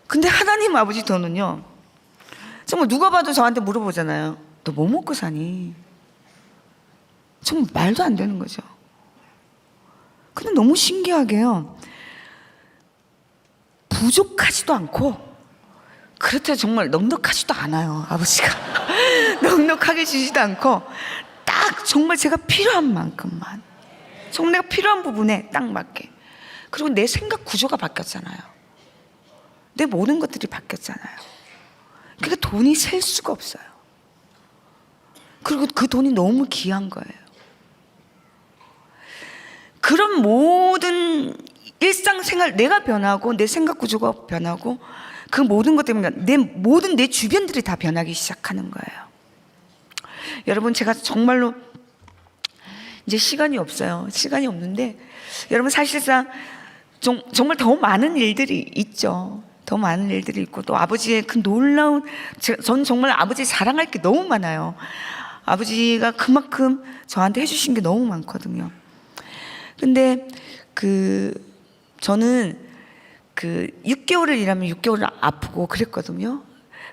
근데 하나님 아버지 돈은요, 정말 누가 봐도 저한테 물어보잖아요. 너 뭐 먹고 사니? 정말 말도 안 되는 거죠. 근데 너무 신기하게요, 부족하지도 않고 그렇다고 정말 넉넉하지도 않아요. 아버지가 넉넉하게 주지도 않고 딱 정말 제가 필요한 만큼만, 정말 내가 필요한 부분에 딱 맞게. 그리고 내 생각 구조가 바뀌었잖아요. 내 모든 것들이 바뀌었잖아요. 그러니까 돈이 셀 수가 없어요. 그리고 그 돈이 너무 귀한 거예요. 그런 모든 일상생활, 내가 변하고 내 생각 구조가 변하고 그 모든 것 때문에 내 주변들이 다 변하기 시작하는 거예요. 여러분, 제가 정말로 이제 시간이 없어요. 시간이 없는데, 여러분 사실상 정말 더 많은 일들이 있죠. 더 많은 일들이 있고, 또 아버지의 그 놀라운, 저는 정말 아버지 자랑할 게 너무 많아요. 아버지가 그만큼 저한테 해주신 게 너무 많거든요. 근데 저는 6개월을 일하면 6개월을 아프고 그랬거든요.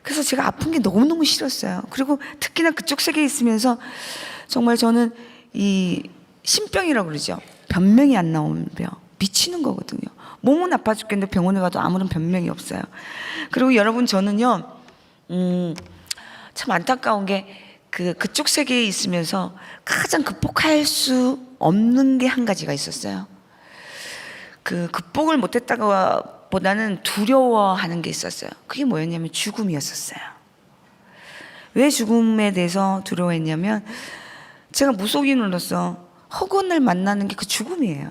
그래서 제가 아픈 게 너무너무 싫었어요. 그리고 특히나 그쪽 세계에 있으면서 정말 저는 이 신병이라고 그러죠. 변명이 안 나오는 병. 미치는 거거든요. 몸은 아파 죽겠는데 병원에 가도 아무런 변명이 없어요. 그리고 여러분, 저는요, 참 안타까운 게 그쪽 세계에 있으면서 가장 극복할 수 없는 게 한 가지가 있었어요. 극복을 못했다고 보다는 두려워하는 게 있었어요. 그게 뭐였냐면 죽음이었었어요. 왜 죽음에 대해서 두려워했냐면, 제가 무속인으로서 허구원을 만나는 게 그 죽음이에요.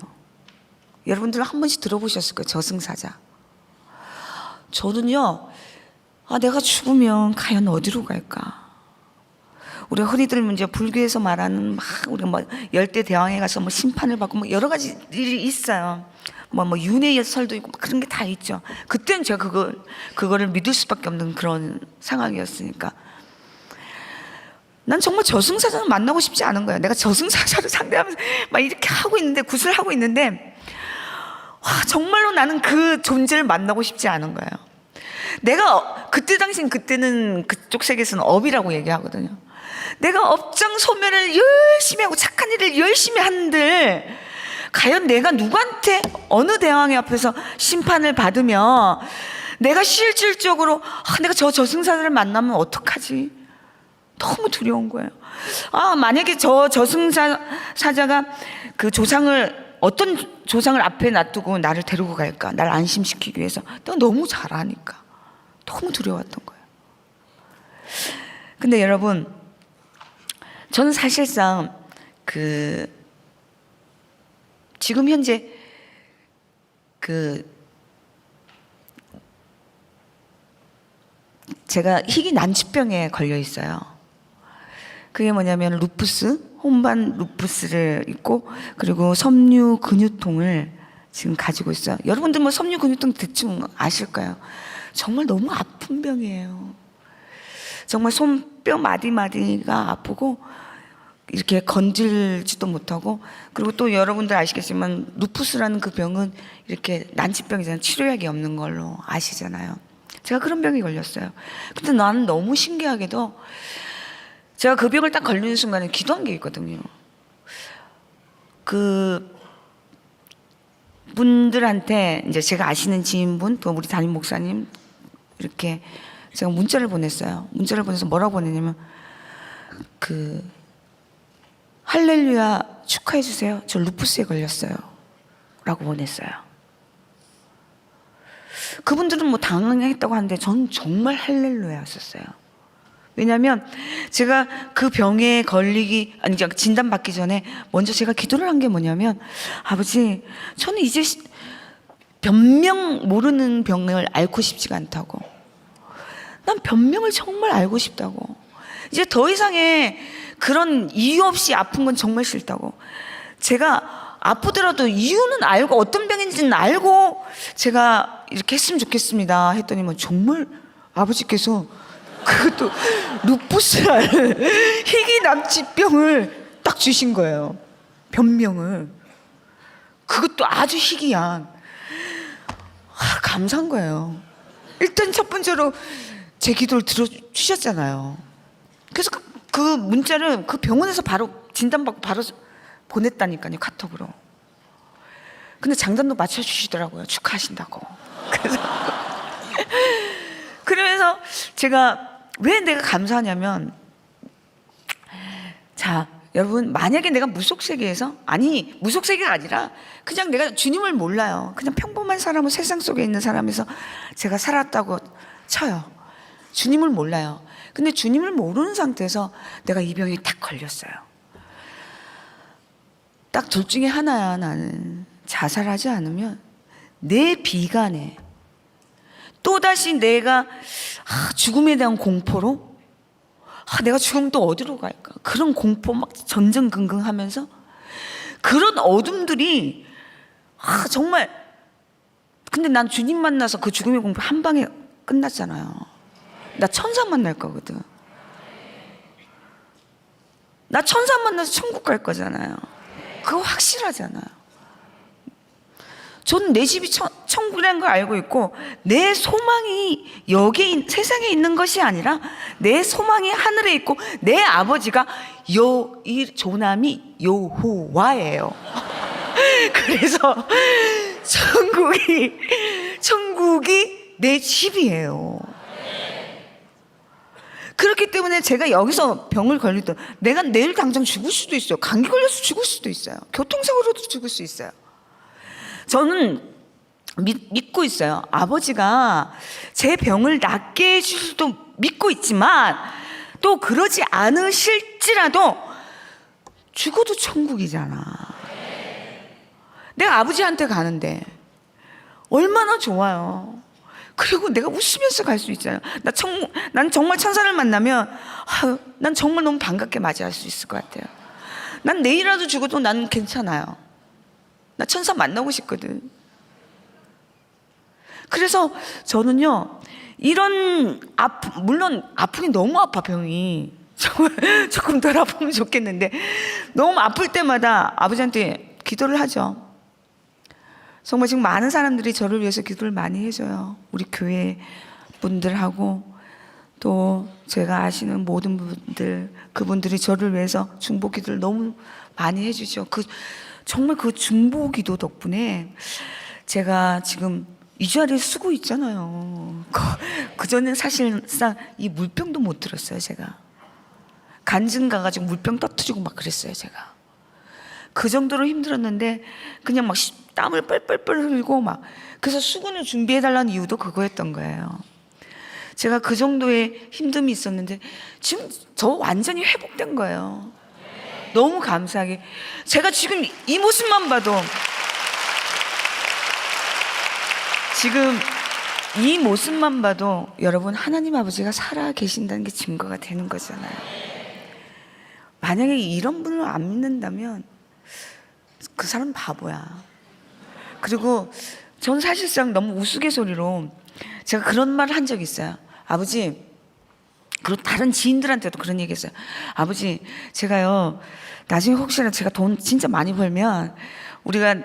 여러분들 한 번씩 들어보셨을 거예요. 저승사자. 저는요, 내가 죽으면 과연 어디로 갈까? 우리 흔히들 이제 불교에서 말하는 우리가 열대 대왕에 가서 심판을 받고 여러 가지 일이 있어요. 윤회의 설도 있고 그런 게 다 있죠. 그때는 제가 그거를 믿을 수밖에 없는 그런 상황이었으니까. 난 정말 저승사자를 만나고 싶지 않은 거예요. 내가 저승사자를 상대하면서 막 이렇게 하고 있는데, 구슬하고 있는데, 정말로 나는 그 존재를 만나고 싶지 않은 거예요. 내가 그때는 그쪽 세계에서는 업이라고 얘기하거든요. 내가 업장 소멸을 열심히 하고 착한 일을 열심히 한들, 과연 내가 누구한테, 어느 대왕의 앞에서 심판을 받으며 내가 실질적으로 내가 저승사자를 만나면 어떡하지? 너무 두려운 거예요. 만약에 저승사자가 어떤 조상을 앞에 놔두고 나를 데리고 갈까? 나를 안심시키기 위해서. 내가 너무 잘 아니까 너무 두려웠던 거예요. 근데 여러분, 저는 사실상 지금 현재 제가 희귀 난치병에 걸려 있어요. 그게 뭐냐면 혼반 루푸스를 있고, 그리고 섬유 근육통을 지금 가지고 있어요. 여러분들 섬유 근육통 대충 아실까요? 정말 너무 아픈 병이에요. 정말 손뼈 마디마디가 아프고, 이렇게 건질지도 못하고, 그리고 또 여러분들 아시겠지만 루푸스라는 그 병은 이렇게 난치병이잖아요. 치료약이 없는 걸로 아시잖아요. 제가 그런 병이 걸렸어요. 근데 나는 너무 신기하게도 제가 그 병을 딱 걸리는 순간에 기도한 게 있거든요. 그 분들한테 이제 제가 아시는 지인분, 또 우리 담임 목사님 이렇게 제가 문자를 보냈어요. 문자를 보내서 뭐라고 보냈냐면 그 할렐루야 축하해 주세요. 저 루푸스에 걸렸어요. 라고 보냈어요. 그분들은 뭐 당황했다고 하는데 저는 정말 할렐루야였었어요. 왜냐하면 제가 그 병에 걸리기, 아니 진단받기 전에 먼저 제가 기도를 한 게 뭐냐면, 아버지, 저는 이제 변명 모르는 병을 앓고 싶지가 않다고. 난 변명을 정말 알고 싶다고. 이제 더 이상의 그런 이유 없이 아픈 건 정말 싫다고. 제가 아프더라도 이유는 알고, 어떤 병인지는 알고 제가 이렇게 했으면 좋겠습니다 했더니만 정말 아버지께서 그것도 루푸스라는 희귀납치병을 딱 주신 거예요. 변명을. 그것도 아주 희귀한. 감사한 거예요. 일단 첫 번째로 제 기도를 들어주셨잖아요. 그래서 그 문자를 그 병원에서 바로 진단받고 바로 보냈다니까요, 카톡으로. 근데 장단도 맞춰주시더라고요, 축하하신다고. 그래서 제가 왜 내가 감사하냐면, 자 여러분, 만약에 내가 무속세계에서, 아니 무속세계가 아니라 그냥 내가 주님을 몰라요. 그냥 평범한 사람은 세상 속에 있는 사람에서 제가 살았다고 쳐요. 주님을 몰라요. 근데 주님을 모르는 상태에서 내가 이 병에 딱 걸렸어요. 딱 둘 중에 하나야. 나는 자살하지 않으면 내 비관에 또다시 내가 죽음에 대한 공포로, 내가 죽으면 또 어디로 갈까, 그런 공포 막 전전긍긍하면서 그런 어둠들이 정말. 근데 난 주님 만나서 그 죽음의 공포 한 방에 끝났잖아요. 나 천사 만날 거거든. 나 천사 만나서 천국 갈 거잖아요. 그거 확실하잖아요. 저는 내 집이 천국이라는 걸 알고 있고, 내 소망이 여기 세상에 있는 것이 아니라 내 소망이 하늘에 있고, 내 아버지가 이 조남이 여호와예요. 그래서 천국이 내 집이에요. 그렇기 때문에 제가 여기서 병을 걸리도 내가 내일 당장 죽을 수도 있어요. 감기 걸려서 죽을 수도 있어요. 교통사고로도 죽을 수 있어요. 저는 믿고 있어요. 아버지가 제 병을 낫게 해줄 수도 믿고 있지만, 또 그러지 않으실지라도 죽어도 천국이잖아. 내가 아버지한테 가는데 얼마나 좋아요. 그리고 내가 웃으면서 갈 수 있잖아요. 난 정말 천사를 만나면 난 정말 너무 반갑게 맞이할 수 있을 것 같아요. 난 내일이라도 죽어도 난 괜찮아요. 나 천사 만나고 싶거든. 그래서 저는요, 이런 물론 아프긴 너무 아파, 병이. 정말 조금 덜 아프면 좋겠는데, 너무 아플 때마다 아버지한테 기도를 하죠. 정말 지금 많은 사람들이 저를 위해서 기도를 많이 해줘요. 우리 교회 분들하고 또 제가 아시는 모든 분들, 그분들이 저를 위해서 중보 기도를 너무 많이 해주죠. 정말 그 중보 기도 덕분에 제가 지금 이 자리에 쓰고 있잖아요. 그전엔 사실상 이 물병도 못 들었어요. 제가 간증 가가지고 물병 터뜨리고 막 그랬어요. 제가 그 정도로 힘들었는데 그냥 막 땀을 뻘뻘뻘 흘리고 막. 그래서 수건을 준비해달라는 이유도 그거였던 거예요. 제가 그 정도의 힘듦이 있었는데 지금 저 완전히 회복된 거예요. 너무 감사하게. 제가 지금 이 모습만 봐도, 지금 이 모습만 봐도 여러분, 하나님 아버지가 살아 계신다는 게 증거가 되는 거잖아요. 만약에 이런 분을 안 믿는다면 그 사람은 바보야. 그리고 전 사실상 너무 우스갯소리로 제가 그런 말을 한 적이 있어요. 아버지, 그리고 다른 지인들한테도 그런 얘기 했어요. 아버지, 제가요, 나중에 혹시나 제가 돈 진짜 많이 벌면 우리가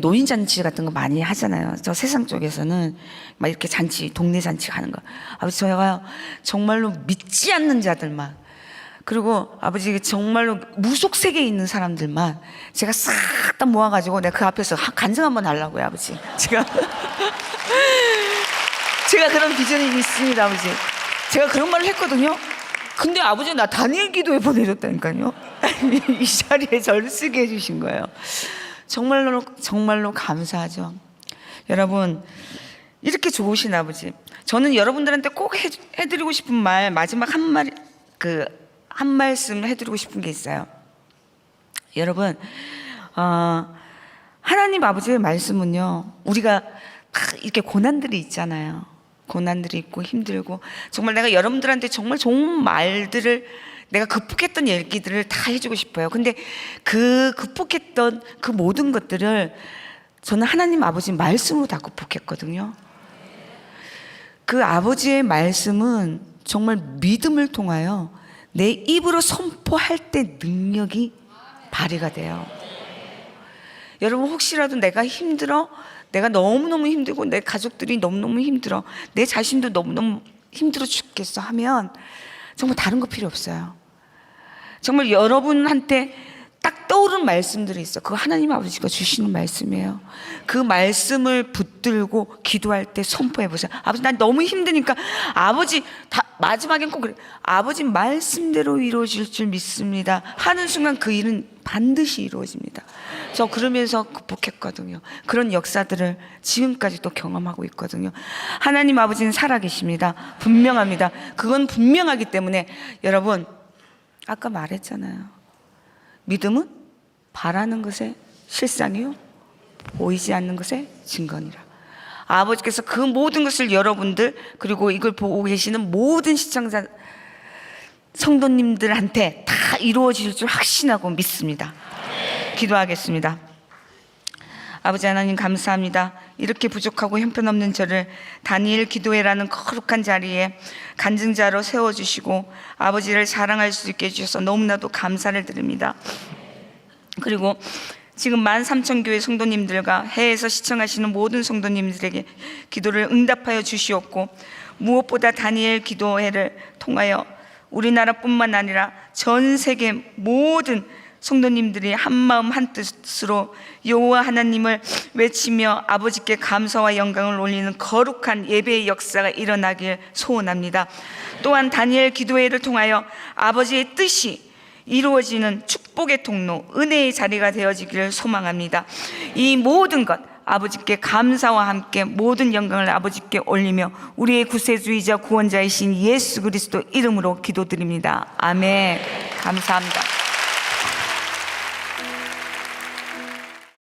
노인잔치 같은 거 많이 하잖아요. 저 세상 쪽에서는 막 이렇게 잔치, 동네 잔치 하는 거. 아버지, 제가 정말로 믿지 않는 자들만, 그리고 아버지 정말로 무속 세계에 있는 사람들만 제가 싹 다 모아가지고 내가 그 앞에서 간증 한번 하려고요, 아버지. 제가 그런 비전이 있습니다, 아버지. 제가 그런 말을 했거든요. 근데 아버지 나 다니엘 기도에 보내줬다니까요. 이 자리에 저를 쓰게 해주신 거예요. 정말로 감사하죠. 여러분, 이렇게 좋으신 아버지. 저는 여러분들한테 꼭 해드리고 싶은 말, 마지막 한 말씀 해드리고 싶은 게 있어요. 여러분, 하나님 아버지의 말씀은요, 우리가 이렇게 고난들이 있잖아요. 고난들이 있고 힘들고, 정말 내가 여러분들한테 정말 좋은 말들을, 내가 극복했던 얘기들을 다 해주고 싶어요. 근데 그 극복했던 그 모든 것들을 저는 하나님 아버지 말씀으로 다 극복했거든요. 그 아버지의 말씀은 정말 믿음을 통하여 내 입으로 선포할 때 능력이 발휘가 돼요. 여러분, 혹시라도 내가 힘들어, 내가 너무너무 힘들고 내 가족들이 너무너무 힘들어, 내 자신도 너무너무 힘들어 죽겠어 하면 정말 다른 거 필요 없어요. 정말 여러분한테 딱 떠오르는 말씀들이 있어. 그거 하나님 아버지가 주시는 말씀이에요. 그 말씀을 붙들고 기도할 때 선포해 보세요. 아버지, 난 너무 힘드니까 아버지, 마지막엔 꼭 그래. 아버지 말씀대로 이루어질 줄 믿습니다 하는 순간 그 일은 반드시 이루어집니다. 저 그러면서 극복했거든요. 그런 역사들을 지금까지 또 경험하고 있거든요. 하나님 아버지는 살아계십니다. 분명합니다. 그건 분명하기 때문에 여러분, 아까 말했잖아요. 믿음은 바라는 것의 실상이요, 보이지 않는 것의 증거니라. 아버지께서 그 모든 것을 여러분들, 그리고 이걸 보고 계시는 모든 시청자 성도님들한테 다 이루어질 줄 확신하고 믿습니다. 기도하겠습니다. 아버지 하나님, 감사합니다. 이렇게 부족하고 형편없는 저를 다니엘 기도회라는 거룩한 자리에 간증자로 세워주시고 아버지를 자랑할 수 있게 해주셔서 너무나도 감사를 드립니다. 그리고 지금 13,000교회 성도님들과 해외에서 시청하시는 모든 성도님들에게 기도를 응답하여 주시옵고, 무엇보다 다니엘 기도회를 통하여 우리나라뿐만 아니라 전 세계 모든 성도님들이 한마음 한뜻으로 여호와 하나님을 외치며 아버지께 감사와 영광을 올리는 거룩한 예배의 역사가 일어나길 소원합니다. 또한 다니엘 기도회를 통하여 아버지의 뜻이 이루어지는 축복의 통로, 은혜의 자리가 되어지기를 소망합니다. 이 모든 것 아버지께 감사와 함께 모든 영광을 아버지께 올리며 우리의 구세주이자 구원자이신 예수 그리스도 이름으로 기도드립니다. 아멘. 감사합니다.